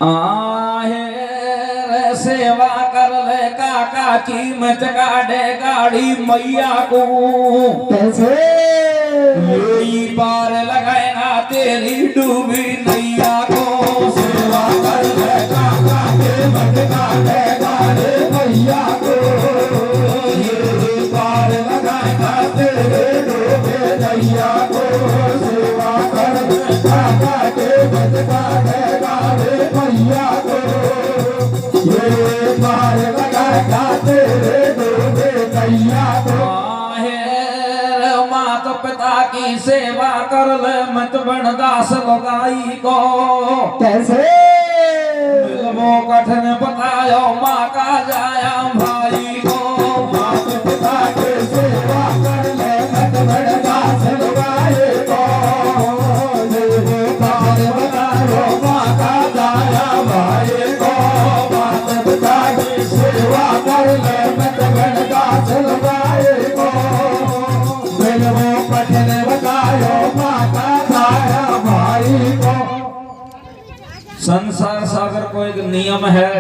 आहे रे सेवा कर ले काका कीमत काढ़े गाड़ी मैया को कैसे लूड़ी पार लगाएगा तेरी डूबी नैया को सेवा कर ले काका कीमत काढ़े गाड़ी मैया को लूड़ी पार लगाएगा तेरी डूबी नैया को सेवा कर ले काका कीमत काढ़े गाड़ी मैया को ये पार लगाएगा तेरे डूबे नैया को माता पिता की सेवा कर ले मत बन दास लगाई को कैसे वो कठिन बतायो माँ का जाया भाई को माता पिता की सेवा कर ले मत बन दास लगाई को वो पार बतायो माँ का जाया भाई को माता पिता की सेवा कर ले मत बन दास लगाई को वो कठिन बतायो माँ का जाया भाई को। संसार सागर को एक नियम है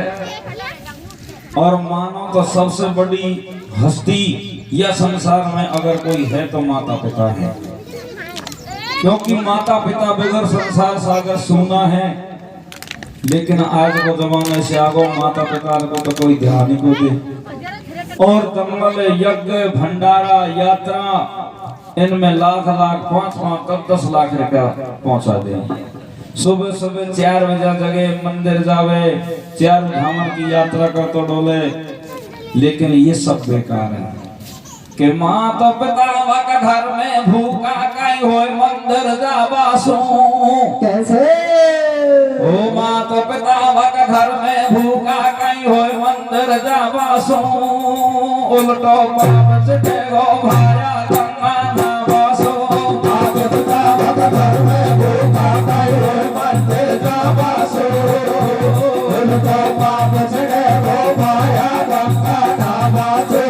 और मानो तो सबसे बड़ी हस्ती या संसार में अगर कोई है तो माता पिता है, क्योंकि माता पिता बगैर संसार सागर सूना है। लेकिन आज वो जमाने से आगो माता पिता को तो कोई ध्यान ही को दे और दंगल यज्ञ भंडारा यात्रा इनमें लाख लाख 5-5 10 लाख रुपया पहुंचा दे। सुबह सुबह 4 बजे जगह मंदिर जावे 4 धामन की यात्रा कर तो डोले, लेकिन ये सब बेकार है कि माता पिता का घर में भूखा कहीं होए मंदिर जावासू कैसे ओ माता पिता का घर में भूखा कहीं होए मंदिर जावासू उल्टो पाप से गो भाया गंगा नावासू माता पिता का घर में भूखा कहीं होए मंदिर जावासू उल्टो पाप से गो भाया गंगा नावासू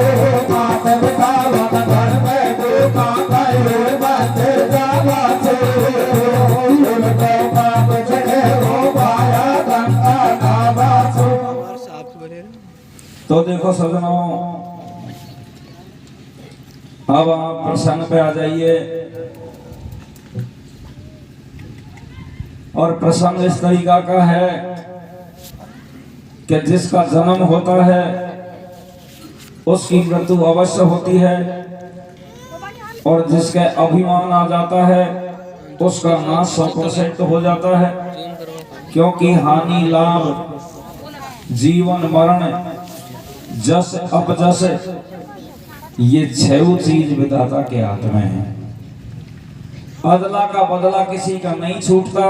माता पिता का घर में भूखा कहीं होए मंदिर जावासू उल्टो पाप से गो भाया गंगा नावासू। तो देखो सजनों, अब आप प्रसंग पे आ जाइए और प्रसंग इस तरीका का है कि जिसका जन्म होता है उसकी मृत्यु अवश्य होती है और जिसके अभिमान आ जाता है उसका नाश 100% हो जाता है, क्योंकि हानि लाभ जीवन मरण जस अपजस ये 6 चीज विधाता के हाथ में है। अदला का बदला किसी का नहीं छूटता।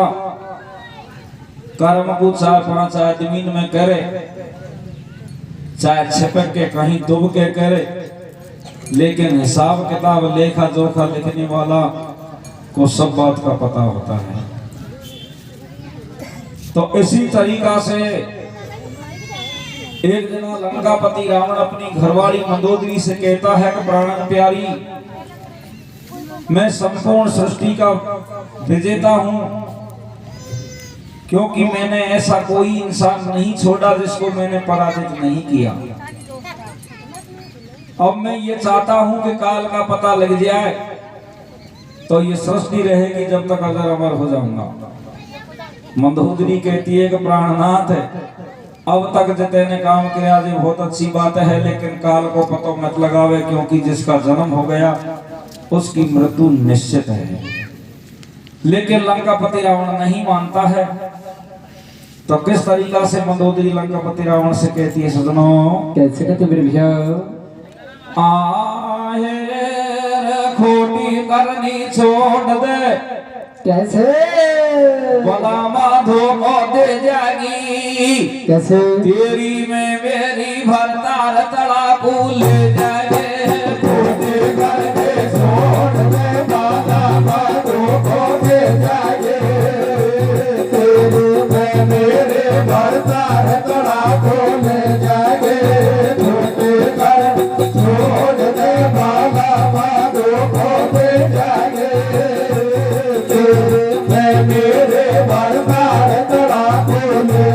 कर्म को 4-5 आदमी में करे, चाहे छिपक के कहीं डूब के करे, लेकिन हिसाब किताब लेखा जोखा लिखने वाला को सब बात का पता होता है। तो इसी तरीका से एक दिन लंकापति रावण अपनी घरवाली मंदोदरी से कहता है कि प्राणन प्यारी, मैं संपूर्ण सृष्टि का विजेता हूं, क्योंकि मैंने ऐसा कोई इंसान नहीं छोड़ा जिसको मैंने पराजित नहीं किया। अब मैं ये चाहता हूं कि काल का पता लग जाए तो ये सृष्टि रहेगी जब तक अजर अमर हो जाऊंगा। मंदोदरी कहती है कि प्राणनाथ है, अब तक जितने काम किया जी बहुत अच्छी बात है, लेकिन काल को पता मत लगावे, क्योंकि जिसका जन्म हो गया उसकी मृत्यु निश्चित है। लेकिन लंकापति रावण नहीं मानता है। तो किस तरीका से मंदोदरी लंकापति रावण से कहती है सजनों, कैसे कहते मेरे भैया, आहे खोटी करनी छोड़ दे, कैसे भला माधो को दे जाएगी, कैसे तेरी में मेरी भरतार तड़ाकू ले जाए, खोटे करके छोड़ दे बाला माधो को दे जाए, तेरी में मेरे भरतार तड़ाकू ले जाए, खोटे कर छोड़ दे बाला माधो को दे जाए, तेरी में मेरे भरतार तड़ाकू ले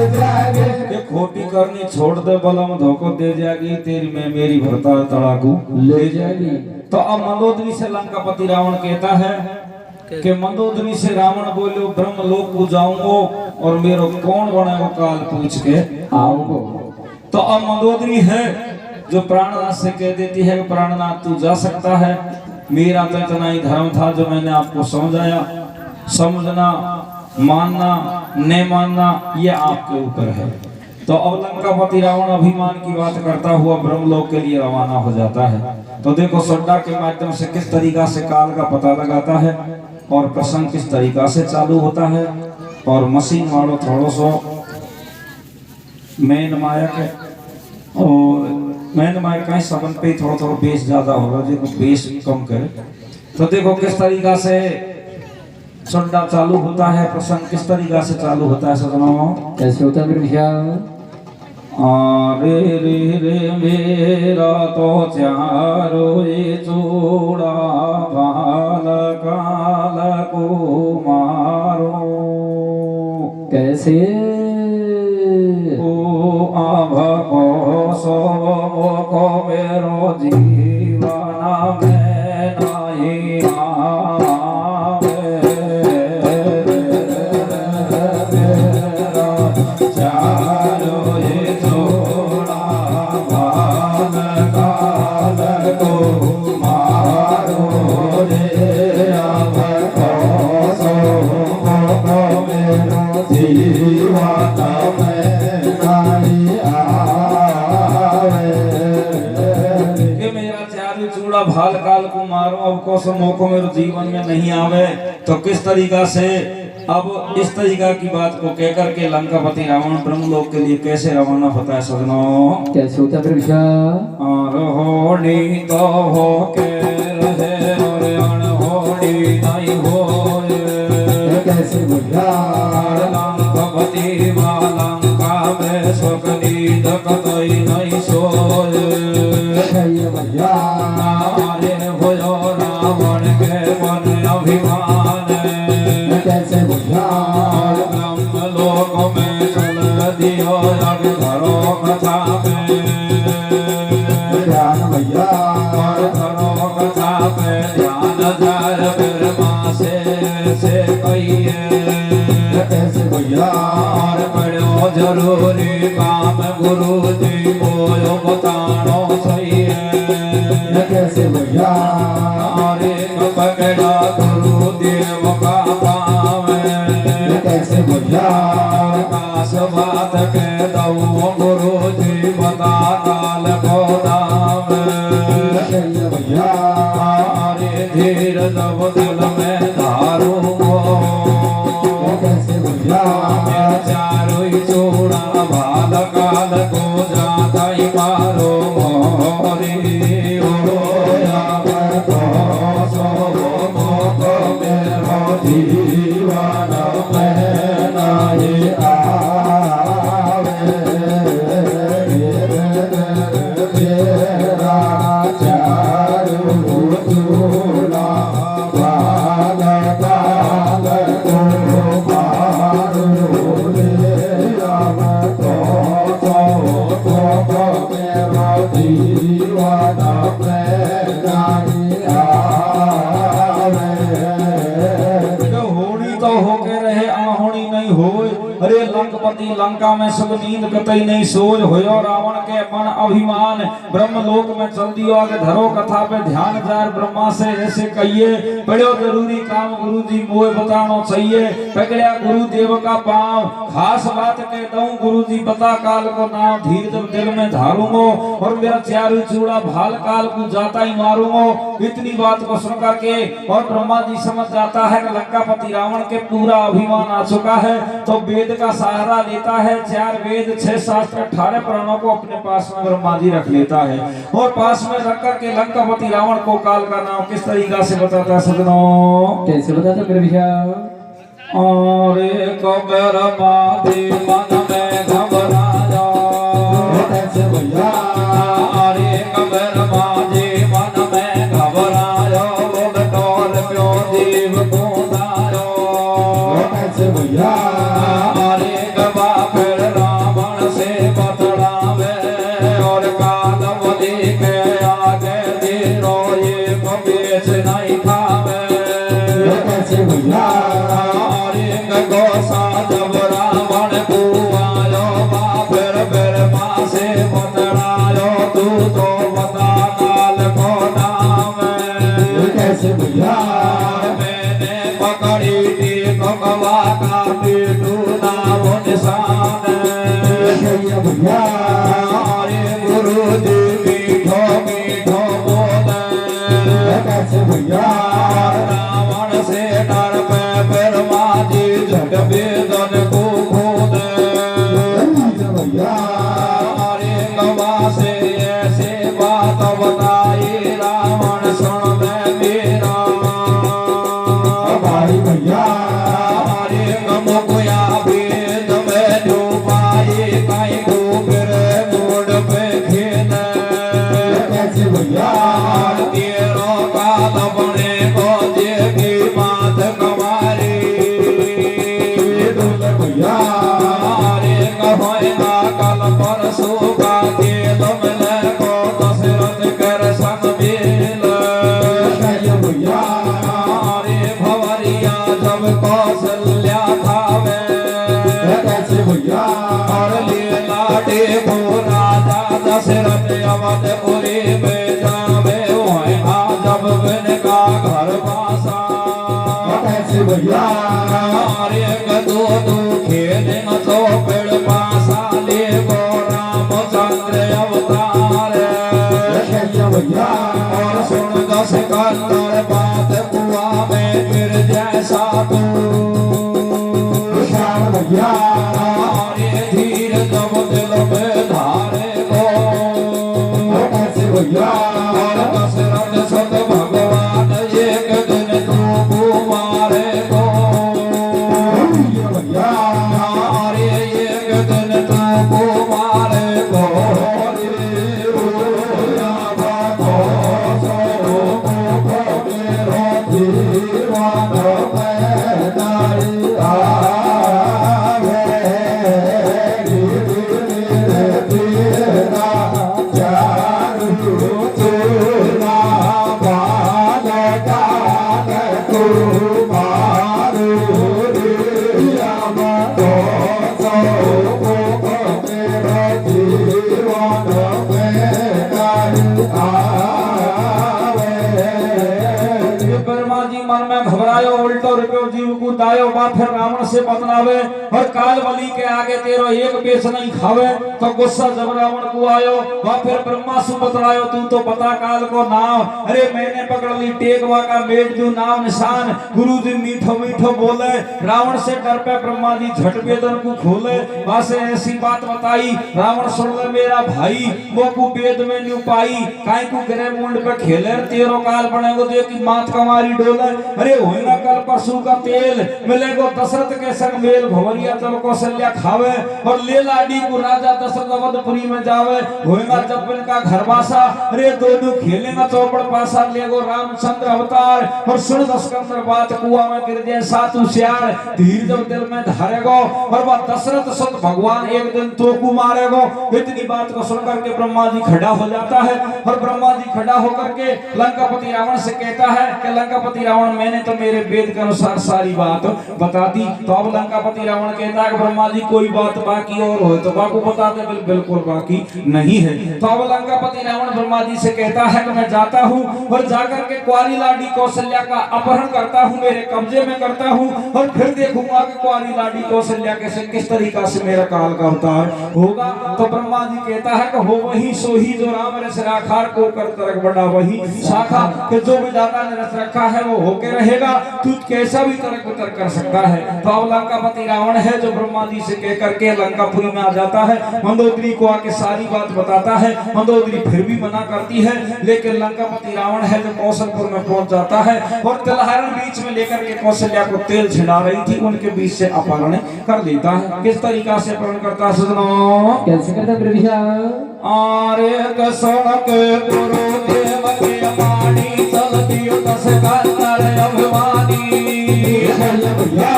करनी छोड़ दे बलम धोखो दे जाएगी तेरी में मेरी भरता तड़ाकू ले जाएगी। तो अब मंदोदरी से लंकापति रावण कहता है कि मंदोदरी से रावण बोलो ब्रह्म लोक को जाऊंगो और मेरो कौन बनेगो काल पूछ के आओगो। तो अब मंदोदरी है जो प्राणनाथ से कह देती है प्राणनाथ तू जा सकता है, मेरा तो इतना ही धर्म था जो मैंने आपको समझाया, समझना मानना न मानना ये आपके ऊपर है। तो अब लंकापति रावण अभिमान की बात करता हुआ ब्रह्मलोक के लिए रवाना हो जाता है। तो देखो सड्डा के माध्यम से किस तरीका से काल का पता लगाता है और प्रसंग किस तरीका से चालू होता है। और मशीन वालों थोड़ो सो मेन मायक है और मेन मायक का सबन पे थोड़ा थोड़ा बेस ज्यादा होगा, देखो बेस कम करे। तो देखो किस तरीका से सड्डा चालू होता है, प्रसंग किस तरीका से चालू होता है सजनों। कैसे होता है मेरे भैया। रे रे रे मेरा तो चारो ये चूड़ा बाल काल को मारो। कैसे ओ आभ को सो को मेरो जीवना में नहीं आवे। चारो ये चूड़ा बाल काल को मारो रे आभ को सो को मेरो जीवना में नहीं आवे। कि मेरा चारू चूड़ा भाल काल को मारो अब को सो मोको मेरे जीवन में नहीं आवे। तो किस तरीका से अब इस तरीका की बात को कह करके लंकापति रावण ब्रह्मलोक के लिए कैसे रवाना होता है सजनों। कैसे होता है मेरे भैया। होनी तो हो के रहे और अनहोनी नहीं होए। कैसे भैया। लंकापति लंका में सुखनी दकतई नहीं सोए। भैया नारे भयो रावण के मन अभिमान। कैसे भैया। ब्रह्मलोक में चल दियो अग धरो कथा में ध्यान भैया। और धरो कथा पे ध्यान धर ब्रह्मा से कहिए। कैसे भैया। और बड़ो जरूरी काम गुरु जी बोलो बतानो सही है। कैसे भैया। अरे पकड़ा गुरु देव का कैसे भैया। आकाश बात के दऊ गुरु जी बता काल को दाम। भैया। अरे धीर जब दिल में धारू कैसे भैया। चारो ही चूड़ा भाल काल को जाता ही मारो मोरी हो तो सो मोको मेरो जीवन में नहीं आवे। मेरा चारू चूड़ा भाल काल को मारो रे राम तो मेरा जीवन में नहीं आवे। होनी तो होके रहे अहोनी नहीं होए। अरे लंकापति लंका में सब नींद कतई नहीं सोज होयो रावण के मन अभिमान। ब्रह्मलोक में चल दियो आगे धरो कथा पे ध्यान जार ब्रह्मा से ऐसे कहिए। बड़ो जरूरी काम गुरु जी मोए बतानो चाहिए। पकड़िया गुरु देव का पांव खास बात कह दऊं गुरु जी बता काल को नाम धीर जब दिल में धारूंगो और मेरा चारू चूड़ा भाल काल को जाता ही मारूंगो। इतनी बात को सुन करके और ब्रह्मा जी समझ जाता है कि लंकापति रावण के पूरा अभिमान आ चुका है। तो वेद का सहारा लेता है। 4 वेद 6 शास्त्र 18 पुराणों को अपने पास में ब्रह्मा जी रख लेता है और पास में रख करके लंकापति रावण को काल का नाम किस तरीका से बताता है सजनों। कैसे बताता मेरे भैया। और एक बर्बादी मन में घबराया। कैसे भैया। और एक बर्बादी मन में घबराया। टोल प्यो जीव को दायो। कैसे भैया। फिर रावण से बतड़ जब रावण को आयो फिर माँ से बतलायो तू तो बता काल को नाम कैसे भैया मैंने पकड़ी थी ककवा का पीटू नाम निशान भैया हमारे गुरु जी मीठो मीठो बोले कैसे भैया रावण से डर पे फिर माजी झट बेदन को खोदे भैया हमारे गवा से ऐसे बात बताई रावण सुन ले मेरा भाई भैया हमारे गम को या वेद में जो पाए काई को फिर मोड़ पे खेले कैसे भैया तेरो काल बने को जे की बात कमारी भैया हमारे कहोएगा कल परसों का तेल मिले को दशरथ कर संग मिल भैया हमारे भवरिया जब कौशल्या खावे कैसे भैया और ले लाटे को राजा दशरथ अवधपुरी में जावे वहाँ जब बिन का घर पासा कैसे भैया हमारे गदो दो खेल न तो पेड़ पासा ले गो रामचंद्र अवतार कैसे भैया और सुन दस कंदर बात कुआ में फिर जैसा तू विशाल भैया हमारे धीर जब दिल में धारे को कैसे भैया और दशरथ सत भगवान एक दिन तू मारे को भैया हमारे एक दिन तू मारे को ब्रह्मा जी मन में घबरायो उल्टो रुपयो जीव को दायो बात फिर रावण से बतलावे और काल बलि के आगे तेरो एक पेश नहीं खावे तो गुस्सा जब रावण को आयो वह फिर ब्रह्मा से बतलायो तू तो बता काल को नाम अरे मैंने पकड़ ली टेकवा का मेट दू नाम निशान गुरु जी मीठो मीठो बोले रावण से डर पे ब्रह्मा जी झट वेदन को खोले वहां से ऐसी बात बताई रावण सुन ले मेरा भाई वो को वेद में न्यू पाई काई को गरे मुंड पे खेले तेरो काल बनेगो जो की मात कमारी डोले अरे होइना कल परसों का तेल मिलेगो दशरथ के संग मेल भवरिया जब कौशल्या खावे और ले लाडी को राजा दशरथ अवधपुरी में जावे होइना जब इनका घरवासा अरे दोनों खेलेगा चौपड़ पासा लेगो रामचंद्र अवतार और सुन दशकंदर बात कुआ में गिर जाए सातु श्यार धीर जब दिल में धारेगो और वह दशरथ सत भगवान एक दिन तो को मारेगो इतनी बात को सुनकर के ब्रह्मा जी खड़ा हो जाता है और ब्रह्मा जी खड़ा होकर के लंकापति रावण से कहता है कि लंकापति रावण मैंने तो मेरे वेद के अनुसार सारी बात बता दी तो अब लंकापति रावण कहता है ब्रह्मा जी कोई बात बाकी और हो तो बाको बता दे बिल्कुल बाकी नहीं है तो अब लंकापति रावण ब्रह्मा जी से कहता है कि मैं जाता हूँ और जाकर के कुंवारी लाडी कौशल्या का अपहरण करता हूँ मेरे कब्जे में करता हूँ और फिर देखूंगा कि कुंवारी लाडी कौशल्या कैसे किस तरीका से मेरा काल का अवतार होगा तो ब्रह्मा जी कहता है कि हो वही सोही जो राम रस राखार को कर तरक बड़ा वही शाखा कि जो विधाता ने रच रखा है वो होके रहेगा तू कैसा भी तरक उतर कर सकता है तो अब लंकापति रावण है जो ब्रह्मा जी से कह करके लंकापुरी में आ जाता है मंदोदरी को आके सारी बात बताता है मंदोदरी फिर भी मना करती है लेकिन लंकापति रावण है जो कौशलपुर में पहुंच जाता है और तिलहरण बीच में लेकर के कौशल्या को तेल छिड़ा रही थी उनके बीच से अपहरण कर लेता है किस तरीका से अपहरण करता है सुनो कैसे करता प्रभुया आरे कसणक गुरुदेव के वाणी चलती दस कंदर अभिमानी भैया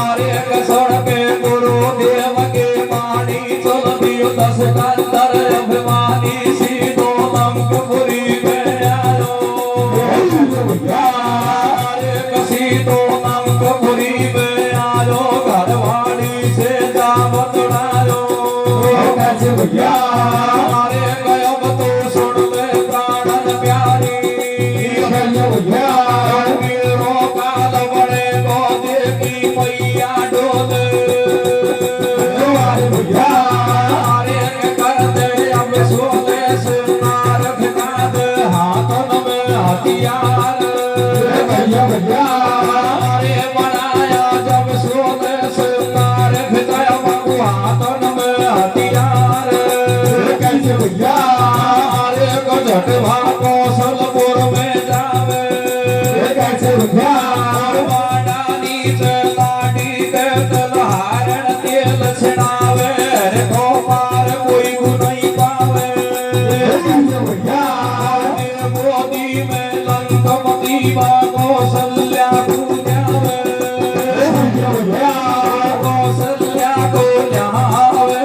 आरे कसणक गुरुदेव के वाणी चलती दस कंदर अभिमानी सीधो लंकापुरी में आयो भैया आरे सीधो लंकापुरी में आयो घरवाली जा बतलायो कैसे भैया मारे गयो तो सुन ले प्राणन प्यारी कैसे भैया गिरो काल बड़े गोदे की मैया डोले भैया मारे कर दे अब सोले से नार भिका दे हाथों में हथियार भैया भैया मारे बनाया जब सोले से नार भिकाया बाबू हाथों में हथियार कैसे भैया मारे को झटवा कौशलपुर में जावे कैसे भैया वाड़ा नीचे लाडी के तलहारण तेल छिड़ावे रे को पार कोई नहीं पावे कैसे भैया मोदी में लंकमती कौशल्या पूजावे भैया कौशल्या को ल्यावे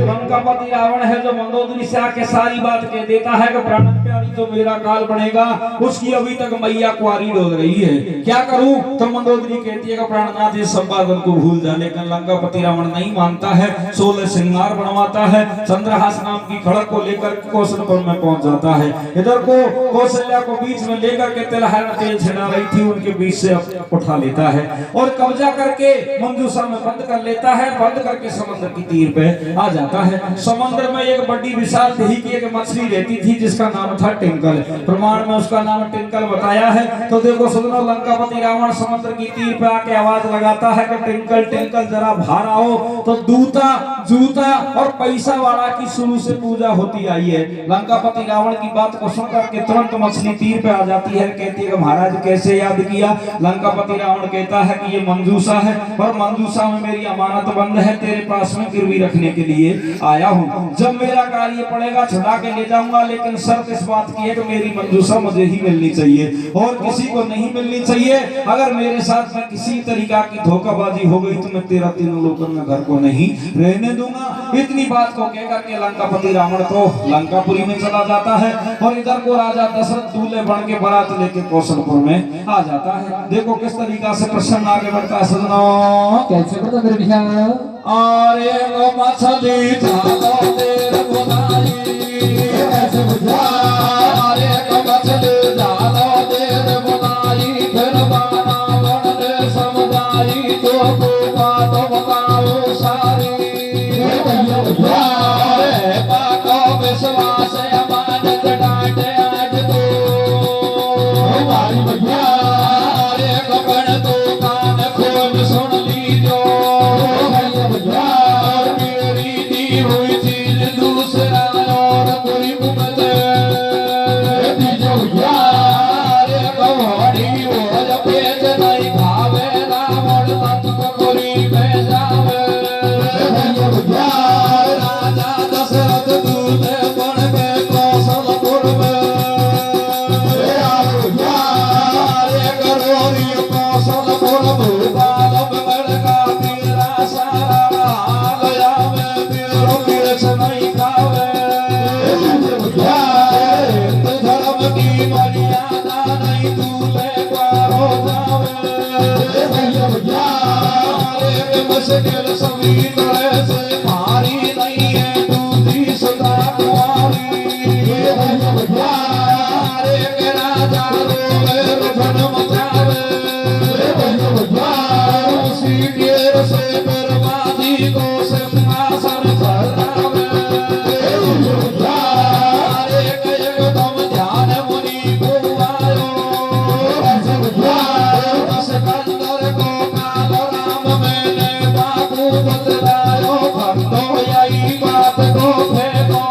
लंकापति रावण है जो मंदोदरी से आके सारी बात कह देता है कि प्राणन प्यारी जो मेरा काल बनेगा उसकी अभी तक मैया कुंवारी डोल रही है, क्या करूं? तो मंदोदरी कहती है कि प्राणनाथ ये सब बात उनको भूल जा, लेकिन लंकापति रावण नहीं मानता है। 16 श्रृंगार बनवाता है, चंद्रहास नाम की खड़क को लेकर कौशलपुर में पहुंच जाता है। इधर को कौशल्या को बीच में लेकर के तिलहरण तेल छिड़ा रही थी, उनके बीच से उठा लेता है और कब्जा करके मंजूषा में बंद कर लेता है। बंद करके समुद्र की तीर पे आ जाता है। समुद्र में एक बड़ी विशाल देही की एक मछली रहती थी जिसका नाम था टिंकल। प्रमाण में उसका नाम टिंकल बताया है। तो देखो सुनो, लंकापति रावण समुद्र की तीर पे आके आवाज लगाता है कि टिंकल टिंकल जरा बाहर आओ। तो दूता जूता और पैसा वाला की शुरू से पूजा होती आई है। लंकापति रावण की बात को सुनकर के तुरंत मछली तीर पे आ जाती है, कहती है कि महाराज कैसे याद किया? लंकापति रावण कहता है कि ये मंजूषा है और मंजूषा में मेरी अमानत बंद है, तेरे पास में गिरवी रखने के लिए आया हूँ। जब मेरा कार्य पड़ेगा छुड़ा के ले जाऊंगा, लेकिन शर्त इस बात की है कि मेरी मंजूषा मुझे ही मिलनी चाहिए और किसी को नहीं मिलनी चाहिए। अगर मेरे साथ में किसी तरीका की धोखाबाजी हो गई तो मैं तेरा तीनों लोगों में घर को नहीं रहने दूंगा। इतनी बात को कहकर के लंकापति रावण तो लंकापुरी में चला जाता है और इधर को राजा दशरथ दूल्हे बन के बारात लेके कौशलपुर में आ जाता है। देखो किस तरीका से प्रसन्न आगे बढ़ता है सजनों। कैसे पता मेरे भैया आरे को मछली थालो तेर बुनाई कैसे भैया आरे को मछली थालो तेर बुनाई फिर बाना बन दे समुदाई तो बात बताओ सारी भैया भैया अरे पाको विश्वास अमानत डांटे आज तो हमारी भैया अरे गगन तो कान खोल सुन लीजो भैया भैया मेरी दी हुई चीज दूसरा और कोई मुमते भैया भैया अरे कवाड़ी हो जब पेच नहीं खावे रावण तत्व कोरी में जावे भैया भैया राजा दशरथ दूल्हे बन के कौशलपुर में भैया अरे करोरी कौशलपुर भूपाल में बड़का तेरा सारा हाल आवे तेरो पेच नहीं खावे भैया हिंदू धर्म की मर्यादा नहीं दूल्हे पारो जावे भैया भैया अरे मुश्किल सभी तरह से भारी नहीं है दूसरी सदा कुंवारी भैया भैया अरे के राजा रोवे रुझन मचावे भैया भैया उसी डेर से बर्बादी को सिंहासन धरावे अरे के एकदम ध्यान मुनि को आयो सिकंदर को काल राम मैंने बाबू बतलायो भक्तो यही बात को फेंको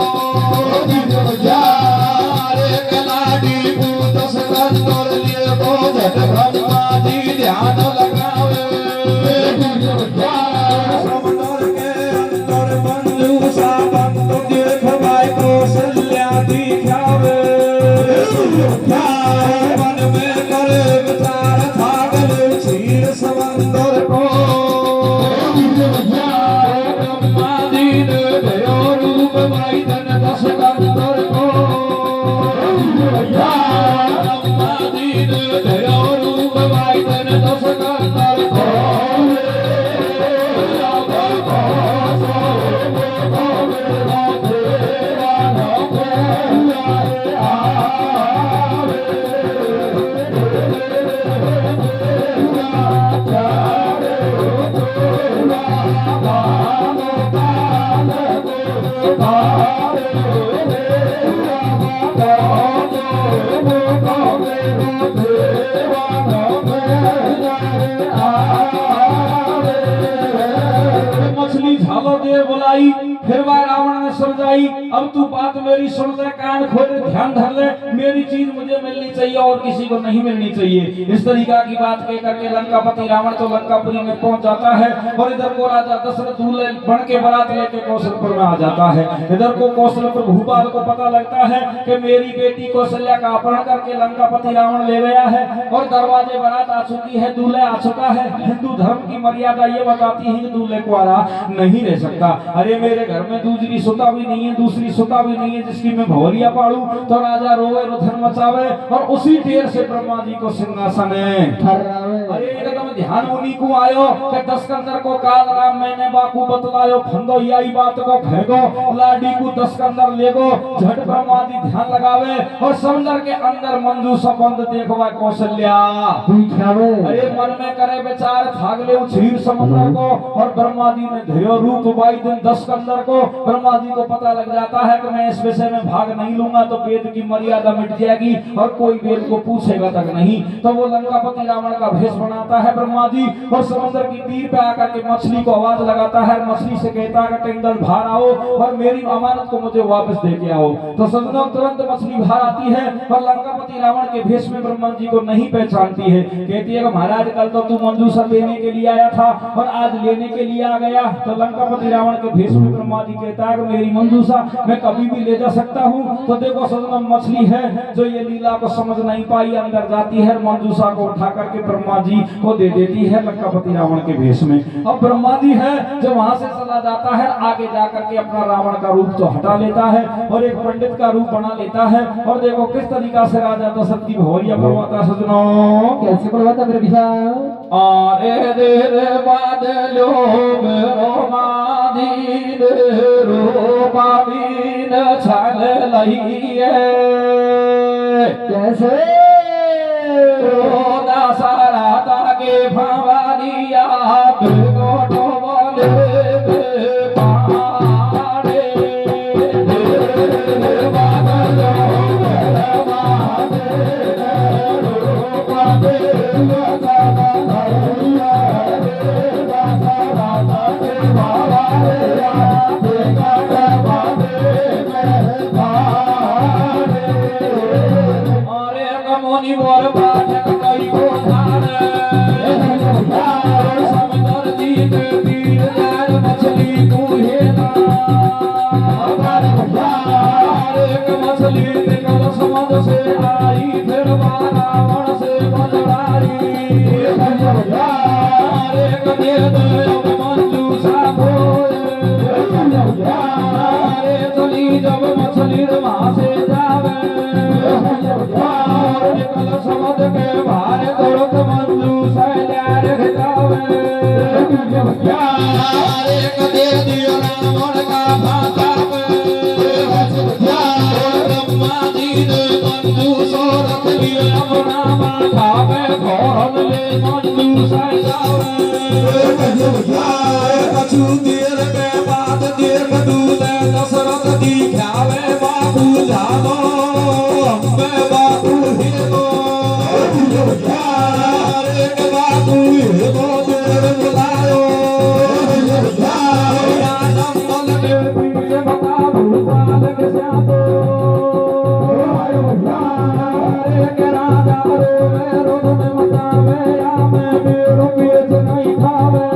अरे कलाडी पूत सिकंदर लिए को झट ब्रह्मा जी ध्यान लगावे बुलाई। फिर वह रावण ने समझाई, अब तू बात मेरी सुन ले, कान खोल ध्यान धर ले, मेरी चीज मुझे मिलनी चाहिए और किसी को नहीं मिलनी चाहिए। इस तरीका की बात कह करके लंकापति रावण तो लंकापुरी में पहुंच जाता है और इधर को राजा दशरथ दूल्हे बन के बारात लेके कौशलपुर में आ जाता है। इधर को कौशलपुर भूपाल को पता लगता है कि मेरी बेटी कौशल्या का अपहरण करके लंकापति रावण ले गया है और दरवाजे बारात आ चुकी है, दूल्हे आ चुका है। हिंदू धर्म की मर्यादा ये बताती है कि दूल्हे को आरा नहीं रह सकता। अरे मेरे घर में दूसरी सुता भी नहीं है, दूसरी सुता भी नहीं है जिसकी मैं भौरिया पाड़ू। तो राजा रोवे रुधन मचावे और उसी ढेर से ब्रह्मा जी को सिंहासन अरे एकदम ध्यान उन्हीं को आयो कि 10 कंदर को काल राम मैंने बाकू बतलायो, फंदो यही बात को फेंको, लाडी को 10 कंदर लेगो। झट ब्रह्मा जी ध्यान लगावे और समुद्र के अंदर मंजू संबंध देखवा कौशल्या। अरे मन में करे बेचार थागले उछीर समुद्र को और ब्रह्मा जी ने धैर्य रूप बाई दिन 10 कंदर को। ब्रह्मा जी को पता लग जाता है कि मैं इस विषय में भाग नहीं लूंगा तो वेद की मर्यादा मिट जाएगी और कोई वेद को पूछेगा तक नहीं। तो वो लंकापति रावण का भेष बनाता है ब्रह्मा जी और समुद्र की तीर पे आकर के मछली को आवाज लगाता है। मछली से कहता है कि टेंगल बाहर आओ और मेरी अमानत को मुझे वापस दे के आओ। तो सज्जनों तुरंत मछली बाहर आती है और लंकापति रावण के भेष में ब्रह्मा जी को नहीं पहचानती है। कहती है कि महाराज कल तो तू मंजूषा लेने के लिए आया था और आज लेने के लिए आ गया। तो लंकापति रावण के भेष में ब्रह्मा जी कहता है कि मेरी मंजूषा मैं कभी भी ले जा सकता हूँ। तो देखो सज्जनों मछली है जो ये लीला को समझ नहीं पाई, अंदर जाती है मंजूषा को उठा करके ब्रह्मा जी को दे देती है लंकापति रावण के भेष में। अब ब्रह्मा जी है जो वहां से चला जाता है, आगे जाकर के अपना रावण का रूप तो हटा लेता है और एक पंडित का रूप बना लेता है। और देखो किस तरीका से राजा दशरथ की भौरिया करवाता सजनों, कैसे करवाता मेरे भैया। आरे देर बादलो मेरो मादी रूपा बीन छल लहिए कैसे दशहरा ताके भवानिया गोटो बोले पाड़े बादलो मोनी मोर बाजक कई को धार समुद्र जी के तीर यार मछली तू है ना। एक मछली निकल समुद्र से आई फिर रावण से बजड़ाई। एक दे दो मंजूषा बोले चली जब मछली वहां से जावे समुद्र के बाहर तुरंत मंजूषा खिलावे। एक दे दियो रावण का भाषा ब्रह्मा जी ने मंजूषा रख लिया अपना माथा पे घोरन ले मंजूषा कछु देर के बाद देर दूल्हे दशरथ दिखावे बाबू जानो मैं बाबू हिरो एक बाबू हिरो देर बुलायो राम बल के पीछे बता भूपाल के साथ एक राजा रो मेरो ने बतावे या मैं मेरो पेट नहीं खावे।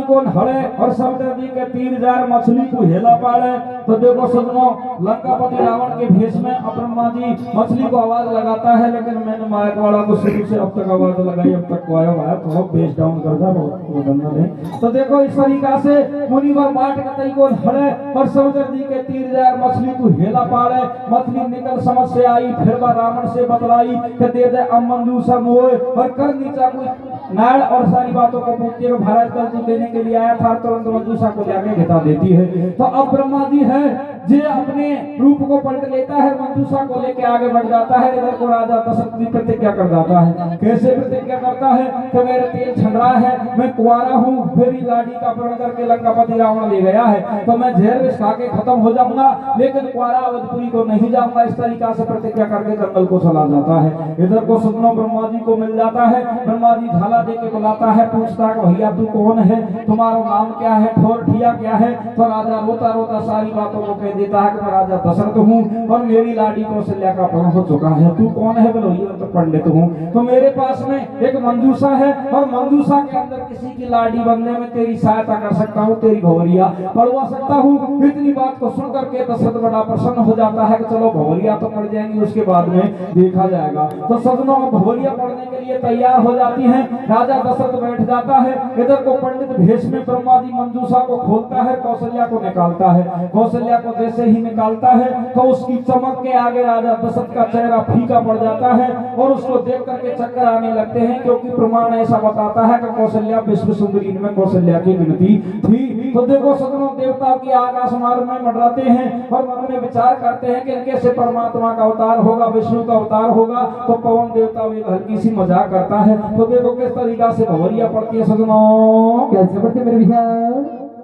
को हड़े और समुद्र जी के 3000 मछली को हेला पाड़े। तो देखो सजनों, लंकापति रावण के भेष में ब्रह्मा जी मछली को आवाज लगाता है, लेकिन मैंने माइक वाला को शुरू से अब तक आवाज लगाई, अब तक को आया है तो बेस डाउन कर था वो धंधा नहीं। तो देखो इस तरीका से मुनिवर बाट कतई को हड़े और समुद्र जी के 3000 मछली को हेला पाड़े। मछली निकल समझ से आई, फिर वह रावण से बतलाई कि दे दे अब मंजूषा मोए और कर नीचा कोई नाड़ और सारी बातों को पूछती है। भारत कल तू देने के लिए आया था, तुरंत मंजूषा को जाके घिता देती है। तो अब ब्रह्मा जी है जे अपने रूप को पलट लेता है, मंजूषा को लेके आगे बढ़ जाता है। इधर को राजा दशरथ जी प्रतिज्ञा कर जाता है। कैसे प्रतिज्ञा करता है कि मेरे तेल छन रहा है, मैं कुंवारा हूँ, मेरी लाडी का अपहरण करके लंकापति रावण ले गया है, तो मैं जहर विष खा के खत्म हो जाऊंगा, लेकिन कुंवारा अवधपुरी को नहीं जाऊंगा। इस तरीका से प्रतिज्ञा करके जंगल को चला जाता है। इधर को सपनों ब्रह्मा जी को मिल जाता है। ब्रह्मा जी ढाला दे के बुलाता है, पूछता है भैया तू कौन है, तुम्हारा नाम क्या है, ठोर ठिया क्या है। तो राजा रोता रोता सारी बातों को कह देता है कि मैं राजा दशरथ हूँ और मेरी लाडी कौशल्या का अपहरण हो चुका है। तू कौन है? बोलो ये तो पंडित हूँ। तो मेरे पास में एक मंजूषा है और मंजूषा के अंदर किसी की लाडी बनने में तेरी सहायता कर सकता हूँ, तेरी भंवरिया पढ़वा सकता हूँ। इतनी बात को सुन करके दशरथ बड़ा प्रसन्न हो जाता है कि चलो भंवरिया तो पड़ जाएंगी, उसके बाद में देखा जाएगा। तो सजनों भंवरिया पढ़ने के लिए तैयार हो जाती है। राजा दशरथ बैठ जाता है। इधर को पंडित भेष में ब्रह्मा जी मंजूषा को खोलता है, कौशल्या को निकालता है। कौशल्या को जैसे ही निकालता है तो उसकी चमक के आगे राजा दशरथ का चेहरा फीका पड़ जाता है और उसको देख करके चक्कर आने लगते हैं, क्योंकि प्रमाण ऐसा बताता है कि कौशल्या विश्व सुंदरी में कौशल्या की गिनती थी। तो देखो सदनों, देवताओं की आकाश मार्ग में मंडराते हैं और मन में विचार करते हैं कि कैसे परमात्मा का अवतार होगा, विष्णु का अवतार होगा। तो पवन देवता एक हल्की सी मजाक करता है। तो देखो किस तरीका से भंवरिया पड़ती है सदनों, कैसे पड़ती मेरे भैया।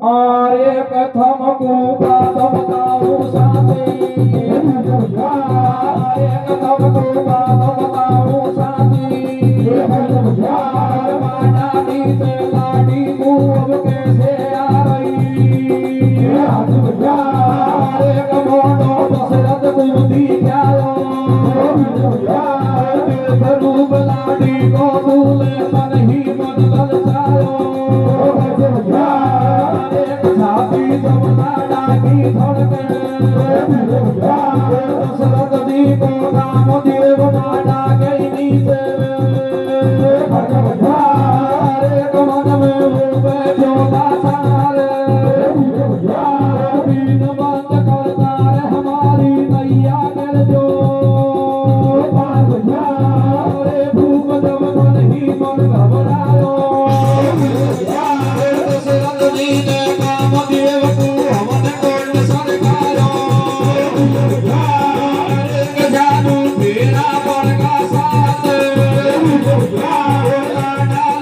और एक थमकू बात बताऊं साथे, एक थमकू बात बताऊं साथी, मानानी से लाडी को अब कैसे आ रही, एक मोटो दशरथ को दिखायो, रूप लाडी को दूल्हे मन ही मन ललचायो, दशरथ जी को नाम देव माना गई नीचे, एक मन में रूप जोड़ा सारे, बीन बंद करता है हमारी नैया कर जो, भूख जब मन ही मन घबरायो, दशरथ जी ने काम देव को हवन कोण सरकारो, जानू मेरा बड़का साथ, लाडा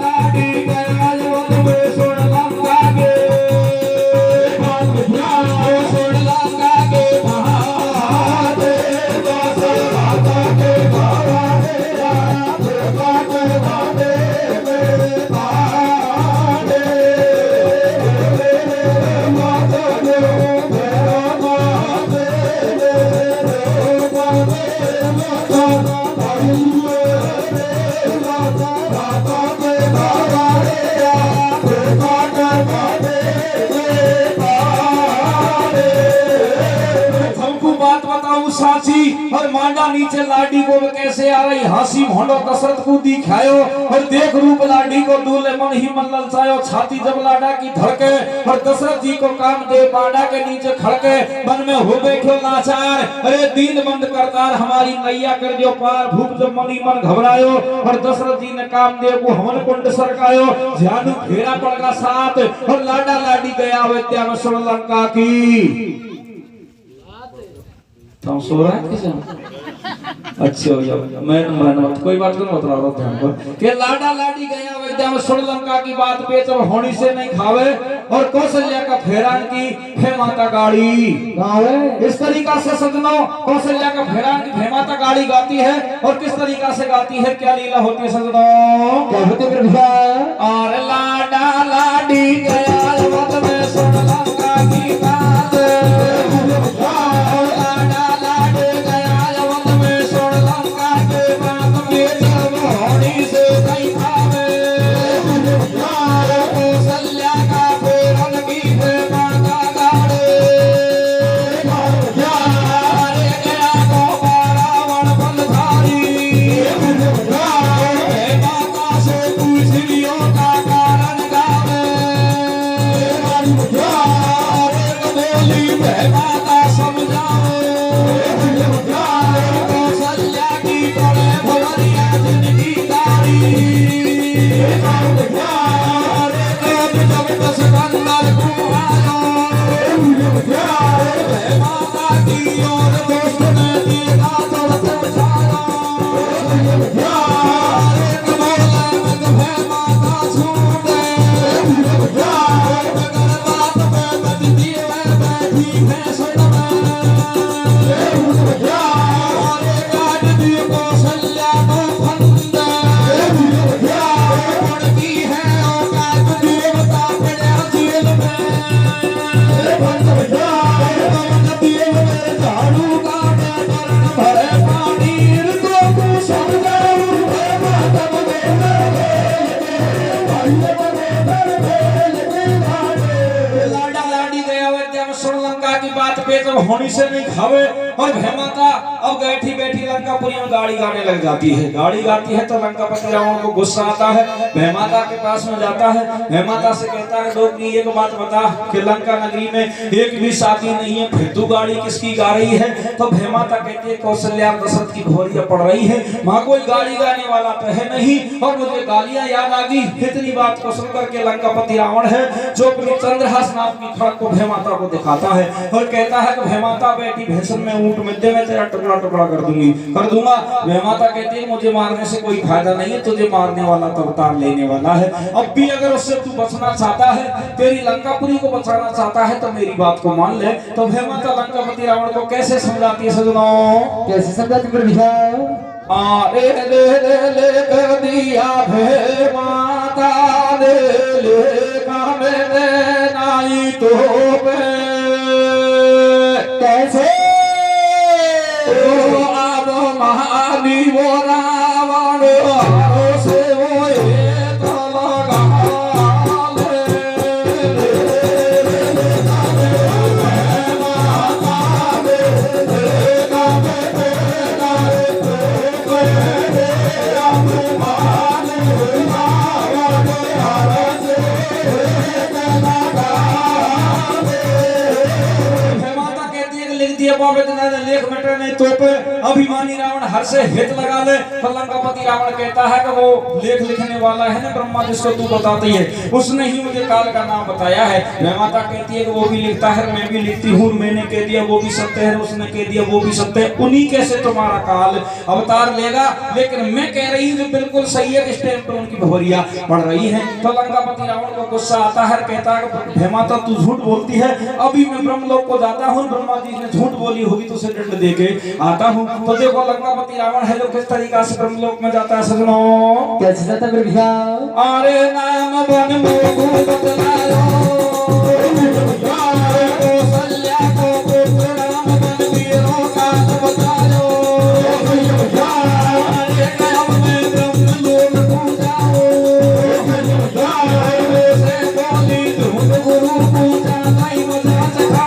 लाडी गया जवन में सुन लंका के, सुन लंका के महादेव, दशरथ के साची और मांडा नीचे लाडी को कैसे आ रही, हंसी भोंडो दशरथ को दिखायो और देख रूप लाडी को दूल्हे मन ही मन ललचायो। छाती जब लाडा की धड़के और दशरथ जी को काम दे मांडा के नीचे खड़के, मन में हो गए क्यों लाचार, अरे दीन बंद करतार हमारी नैया कर दियो पार, भूप जब मन ही मन घबरायो और दशरथ जी ने काम दे को हवन कुंड सरकायो, जानू फेरा पड़गा साथ और लाडा लाडी गया विद्या में सुन लंका की। तुम सो रहे हैं किसी अच्छे हो जाओ, मैं मत कोई बात नहीं बता रहा था कि लाडा लाडी गया विद्या में सुन लंका की बात पे जब होनी से नहीं खावे और कौशल्या का फेरान की फे माता गाड़ी गावे। इस तरीका से सजनों कौशल्या का फेरान की फे माता गाड़ी गाती है और किस तरीका से गाती है, क्या लीला होती है सजनों, क्या होती है भैया। और लाडा लाडी गया विद्या में सुन लंका की बात, कौशल्या का लाडा लाडी गया अयोध्या में सुन लंका की बात पे जब होनी से नहीं खावे और भैमाता अब बैठी बैठी लंकापुरी में गाड़ी गाने लग जाती है। गाड़ी गाती है तो लंकापति रावण को गुस्सा आता है, भैमाता के पास में जाता है, भैमाता से कहता है डोकनी एक बात बता कि लंका नगरी में एक भी शादी नहीं है, फिर तू गाड़ी किसकी गा रही है? तो भैमाता कहती है कौशल्या दशरथ की घोड़ियां पड़ रही है, वहां कोई गाड़ी गाने वाला तो है नहीं और मुझे गालियां याद आ गई। इतनी बात को सुनकर के लंकापति रावण है जो अपनी चंद्रहास नाम की खड़ग को भैमाता को दिखाता है और कहता है कि भैमाता बेटी भैंसन में ऊंट मिलते में तेरा टुकड़ा टुकड़ा कर दूंगा। भैमाता कहती है मुझे मारने से कोई फायदा नहीं है, तुझे मारने वाला तो अवतार लेने वाला है। अब भी अगर उससे तू बचना चाहता है, तेरी लंकापुरी को बचाना चाहता है तो मेरी बात को मान ले। तो भैमाता लंकापति रावण को कैसे समझाती है सजनों? कैसे समझाती है? आरे ले कर दिया भैमाता ले कामे नाई तो कैसे अब महानी वो रावण से वो लेख मिटे नहीं तो पे अभिमानी रावण हर से हित लगा ले। तो लंकापति रावण कहता है कि वो लेख लिखने वाला है ना ब्रह्मा जिसको तू बताती है, उसने ही मुझे काल का नाम बताया है। भैमाता कहती है कि वो भी लिखता है, मैं भी लिखती हूँ, मैंने कह दिया वो भी सत्य है, उसने कह दिया वो भी सत्य है, उन्हीं कैसे तुम्हारा काल अवतार लेगा। लेकिन मैं कह रही हूँ बिल्कुल सही है, इस टाइम पे उनकी भौरिया पड़ रही है। तो लंकापति रावण को गुस्सा आता है, कहता है भैमाता तू झूठ बोलती है, अभी मैं ब्रह्मलोक को जाता हूँ, ब्रह्मा जी ने झूठ बोली होगी तो उसे दंड देके आता हूँ। तो देखो लंकापति रावण है जो किस तरीका से ब्रह्मलोक में जाता है सजनों। कैसे जाता है भैया? अरे नाम बन मोगु बतलायो कौशल्या को पुत्र नाम बन वीरों का बतायो। अरे नाम में ब्रह्मलोक पूजाओ से बोली धूम गुरु पूजा नहीं मजा सखाओ।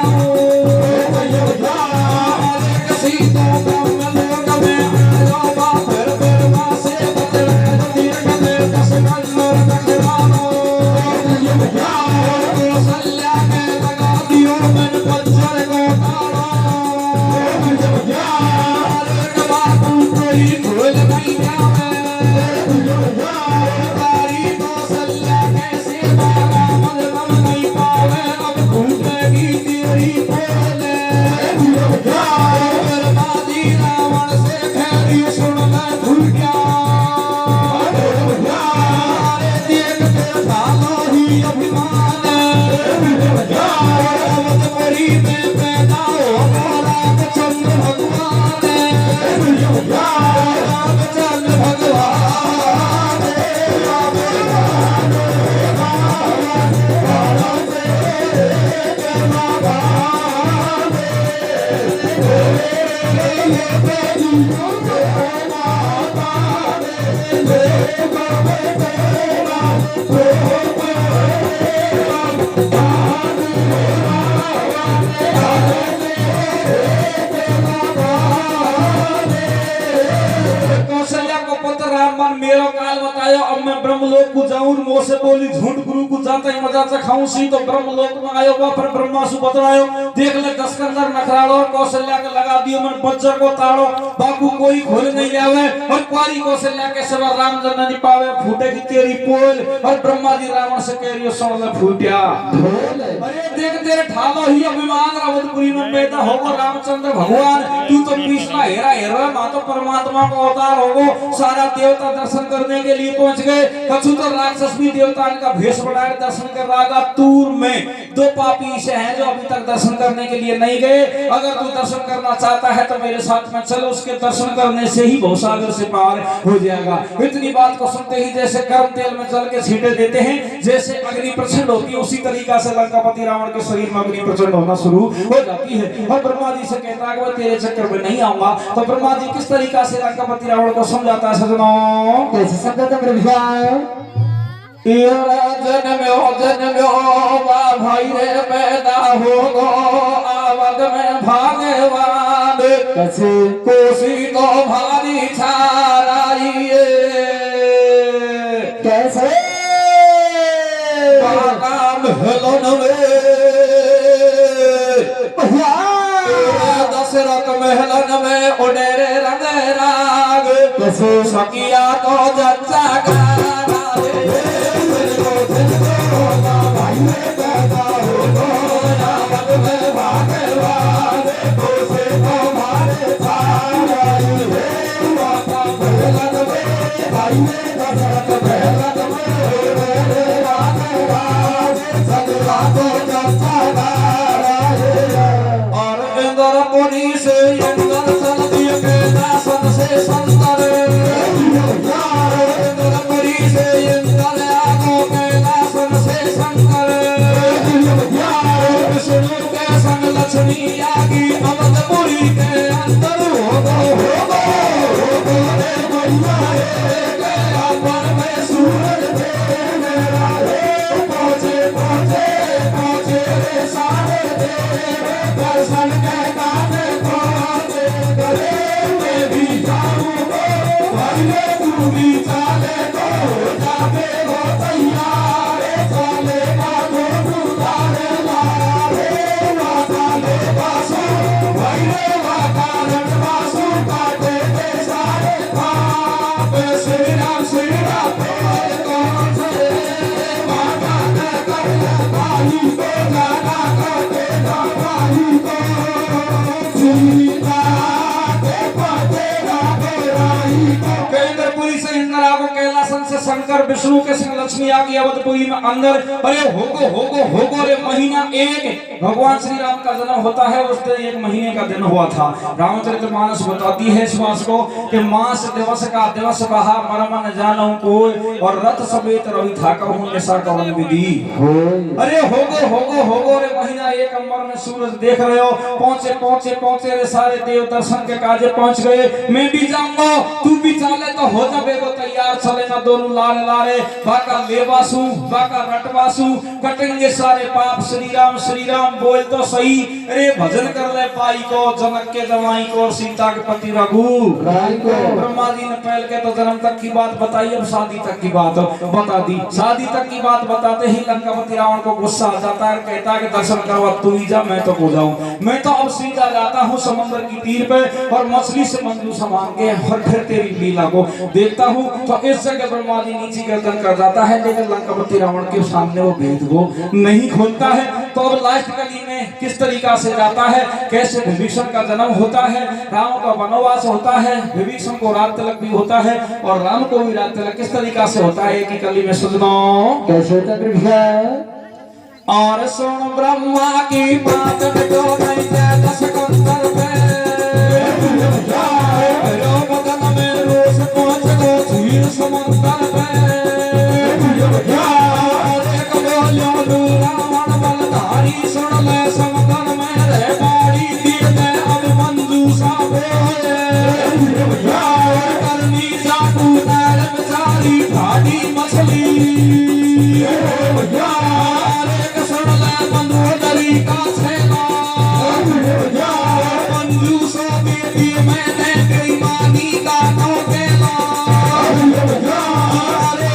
मेरा काल बताया, अब मैं ब्रह्मलोक को जाऊं, मोह से बोली झूठ गुरु को जाता ही मजा से खाऊं सी। तो ब्रह्मलोक में आयो बा पर ब्रह्मा सु बतलायो, देख ले दस्कंदर नखराड़ो कौशल्या के लगा दियो मन बज्जर को ताड़ो, बाबू कोई खोल नहीं आवे और कुआरी कौशल्या के सिवा राम जननी पावे, फूटे की तेरी पोल। और ब्रह्मा जी रावण से कह रियो सुन ले फूटिया, अरे देख तेरे ठालो ही अभिमान रावणपुरी में पैदा होगो रामचंद्र भगवान, तू तो पिछला हेरा हेरा मा तो परमात्मा का अवतार होगो। सारा देवता दर्शन करने के लिए पहुंच गए, कछु तो राक्षस भी देवता का भेष बनाए दर्शन कर रहा। तूर में दो पापी से हैं जो अभी तक दर्शन करने के लिए नहीं गए। अगर तू दर्शन करना चाहता है तो मेरे साथ में चलो, उसके दर्शन करने से ही भवसागर से पार हो जाएगा। इतनी बात को सुनते ही जैसे गर्म तेल में जल के छींटे देते हैं, जैसे अग्नि प्रचंड होती है, उसी तरीका से लंकापति रावण के शरीर में अग्नि प्रचंड होना शुरू हो जाती है। और ब्रह्मा जी से कहता है कि मैं तेरे चक्कर में नहीं आऊंगा। तो ब्रह्मा जी किस तरीका से लंकापति रावण को समझाता है सजनों? कैसे समझाता है? जन्म्यो भाई रे पैदा हो गो आवत में भागवान कैसे कोसी तो भारी छाराइए कैसे काम हलन में भैया दशरथ महलन में उडेरे रंग राग कैसे सकिया तो जच्चा गाना और इंद्रपुरी से इंद्र चलती के दासन से संतर इंद्रपुरी से इंद्र आगो के दासन से शंकर विष्णु के संग लक्ष्मी आगी अवधपुरी के अंदर हो गो रे मैया के अपन में सूरज थे मेरा रे पहुंचे रे सारे दर्शन के गाने खोले गले में भी जाऊंगा भाई तू भी चले तो जाके हो तैयार चले का तो उतारे लारे माता ले बासु भाई माता रण बासु काटे के सारे पाप श्री राम तेरे कौन से माता ने कर भाई को जाना काटे ना भाई को सीता के पते केंद्रपुरी से इंद्र आगो कैलासन से शंकर विष्णु के संग लक्ष्मी आगी अवधपुरी में अंदर। अरे होगो रे महीना एक भगवान श्री राम का जन्म होता है। उस दिन एक महीने का दिन हुआ था। रामचरितमानस बताती है इस मास को कि मास दिवस का दिवस कहा मरम न जानू कोई और रथ समेत रवि था कहूं ऐसा कवन विधि। अरे होगो रे महीना एक अंबर में सूरज देख रहे हो। पहुंचे रे सारे देव दर्शन के काजे पहुंच गए। मैं भी जाऊंगा तू भी चले तो हो जाबे को तैयार चले ना दोनों लारे बाका लेवासु बाका रटवासु कटेंगे सारे पाप। श्री राम बोल तो सही। अरे भजन कर ले पाई को जनक के जवाई को और सीता के पति रघु ब्रह्मा जी ने पहले के तो जन्म तक की बात बताई। अब शादी तक की बात बता दी। शादी तक की बात बताते ही लंकापति रावण को गुस्सा आ जाता है। कहता है कि दर्शन करवा तू ही जा मैं तो हो जाऊं। मैं तो अब सीधा जाता हूँ समुद्र की तीर पे और मछली से मंजूसा मांग के और फिर तेरी लीला को देखता हूँ। तो इस जगह ब्रह्मा जी नीचे गर्दन कर जाता है लेकिन लंकापति रावण के सामने वो भेद को नहीं खोलता है। तो अब लास्ट कली में किस तरीका से जाता है, कैसे विभीषण का जन्म होता है, राम का वनवास होता है, विभीषण को रात तिलक भी होता है और राम को भी रात तिलक किस तरीका से होता है कि कली में सुनो कैसे होता और सुन ब्रह्मा की बात जो नहीं दस कंतर पे बदन में रोज पहुंच गो झील समंदर पे एक बोलियो रावण बलधारी सुन ले समंदर में रह बाड़ी तीर में अब मंजूसा बोले करनी जादू नैर बेचारी ठाडी मछली का छेला मंजूसो बेबी मैंने बेईमानी का ठोकेला। अरे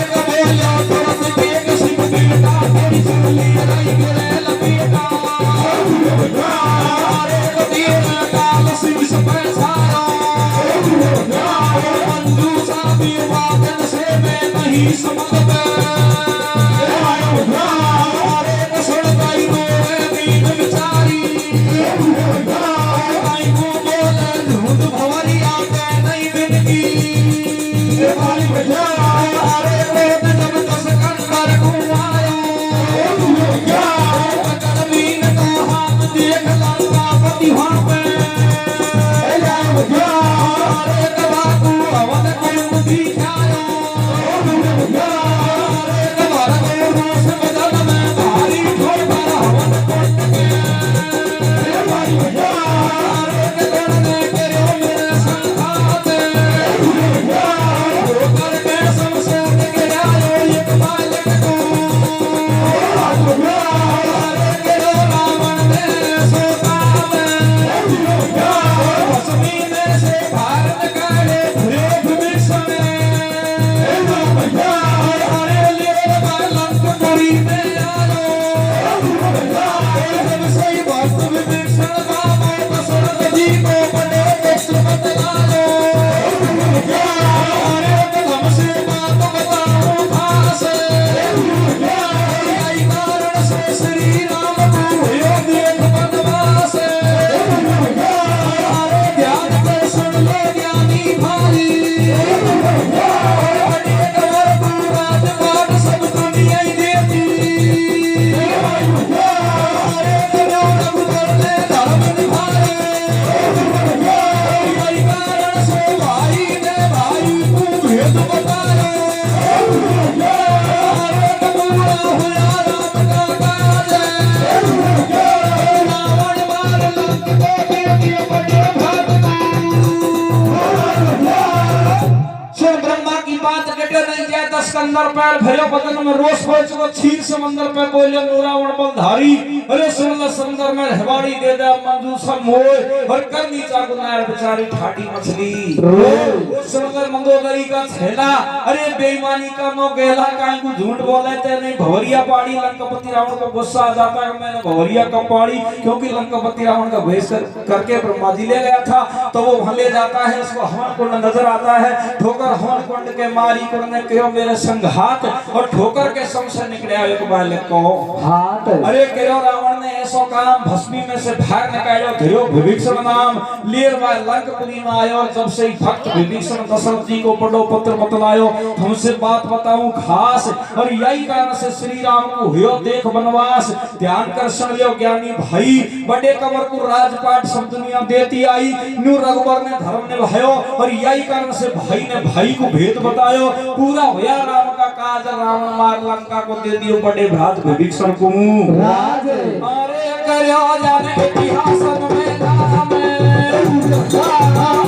समंदर पैर भरियो बदन में रोष हो चुको क्षीर समंदर पे बोले नूरावण बलधारी अरे सुन ले समंदर में रहवाड़ी दे दे मंजूसा मोय और करनी चाकू नार बेचारी ठाटी मछली वो सुन ले मंगोदरी का छेला अरे बेईमानी का नो गेला काहे को झूठ बोले ते नहीं भवरिया पाड़ी लंकापति रावण को गुस्सा आ जाता है मैंने भवरिया कब पाड़ी क्योंकि लंकापति रावण का भेष करके ब्रह्मा जी ले गया था तो वो वहां ले जाता है उसको हवन कुंड नजर आता है ठोकर हवन कुंड के मारी करने कहो मेरे संघात और ठोकर के संग से निकले एक बालक को हाथ अरे कहो रावण ने ऐसो काम भस्मी में से बाहर निकालो धीरो विभीषण नाम लेर बाय लंकापुरी में आयो और जब से भक्त विभीषण दशरथ जी को पढ़ो पत्र बतलायो हमसे बात बताऊं खास और यही कारण से श्री राम को हुयो देख वनवास ध्यान कर सुन लियो ज्ञानी भाई बड़े कबर को राजपाट सब दुनिया देती आई न्यू रघुवर ने धर्म निभायो और यही कारण से भाई ने भाई को भेद बतायो पूरा होया राम का काज रावण मार लंका को दे दियो बड़े भ्रात विभीषण को राज अरे करो जाने इतिहास में नाम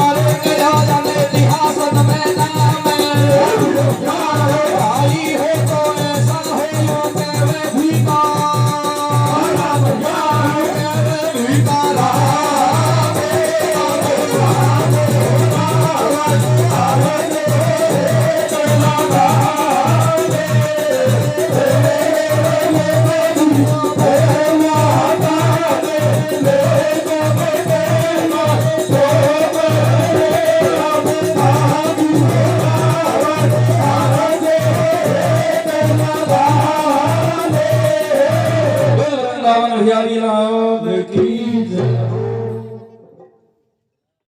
अरे करो जाने इतिहास में नाम भाई हो तो ऐसा हो यो तेरे भीका राम तेरे भीका बिहारी लाल की